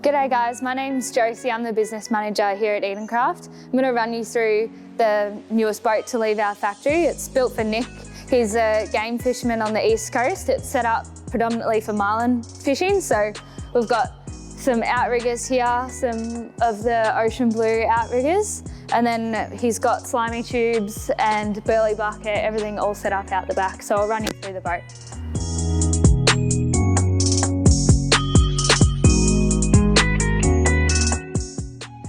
G'day guys, my name's Josie, I'm the business manager here at Edencraft. I'm going to run you through the newest boat to leave our factory. It's built for Nick. He's a game fisherman on the east coast. It's set up predominantly for marlin fishing, so we've got some outriggers here, some of the ocean blue outriggers, and then he's got slimy tubes and burley bucket, everything all set up out the back. So I'll run you through the boat.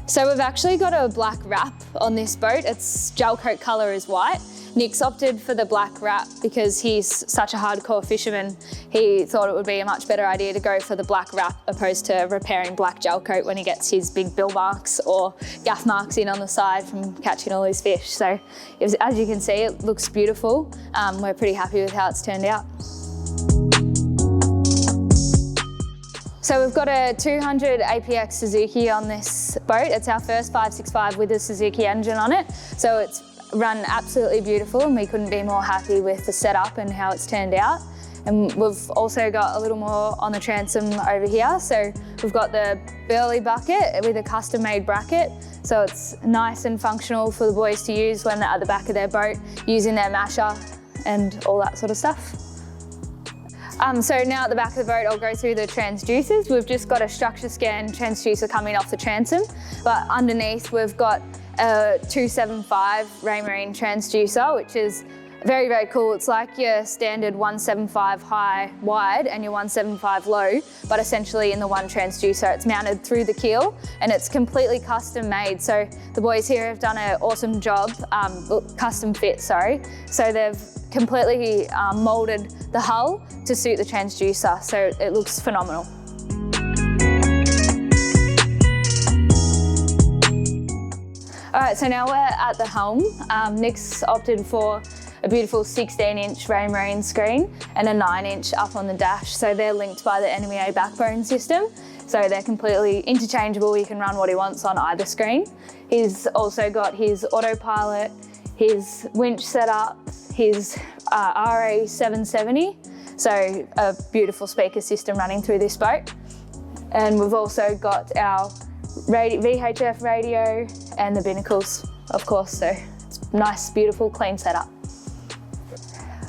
So we've actually got a black wrap on this boat. Its gel coat colour is white. Nick's opted for the black wrap because he's such a hardcore fisherman. He thought it would be a much better idea to go for the black wrap opposed to repairing black gel coat when he gets his big bill marks or gaff marks in on the side from catching all his fish. So as you can see, it looks beautiful. We're pretty happy with how it's turned out. So we've got a 200 APX Suzuki on this boat. It's our first 565 with a Suzuki engine on it. So it's run absolutely beautiful and we couldn't be more happy with the setup and how it's turned out. And we've also got a little more on the transom over here. So we've got the burley bucket with a custom made bracket. So it's nice and functional for the boys to use when they're at the back of their boat, using their masher and all that sort of stuff. So now at the back of the boat, I'll go through the transducers. We've just got a structure scan transducer coming off the transom, but underneath we've got a 275 Raymarine transducer, which is very, very cool. It's like your standard 175 high wide and your 175 low, but essentially in the one transducer. It's mounted through the keel and it's completely custom made. So the boys here have done an awesome job, custom fit, sorry. So they've completely moulded the hull to suit the transducer, so it looks phenomenal. All right, so now we're at the helm. Nick's opted for a beautiful 16-inch Raymarine screen and a 9-inch up on the dash. So they're linked by the NMEA backbone system. So they're completely interchangeable. He can run what he wants on either screen. He's also got his autopilot, his winch setup, his RA770. So a beautiful speaker system running through this boat. And we've also got our VHF radio and the binnacles, of course. So it's a nice, beautiful, clean setup.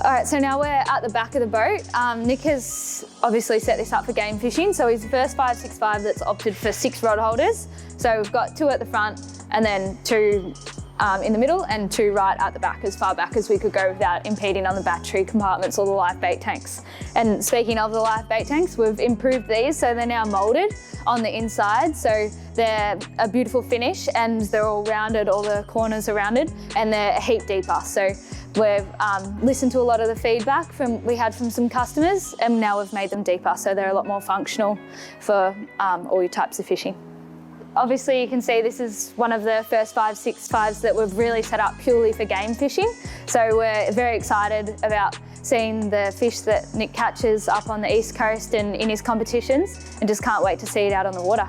All right, so now we're at the back of the boat. Nick has obviously set this up for game fishing. So he's the first 565 that's opted for 6 rod holders. So we've got 2 at the front and then 2 in the middle and 2 right at the back, as far back as we could go without impeding on the battery compartments or the live bait tanks. And speaking of the live bait tanks, we've improved these, so they're now moulded on the inside. So they're a beautiful finish and they're all rounded, all the corners are rounded, and they're a heap deeper. So we've listened to a lot of the feedback we had from some customers, and now we've made them deeper, so they're a lot more functional for all your types of fishing. Obviously you can see this is one of the first 565s that we've really set up purely for game fishing. So we're very excited about seeing the fish that Nick catches up on the east coast and in his competitions, and just can't wait to see it out on the water.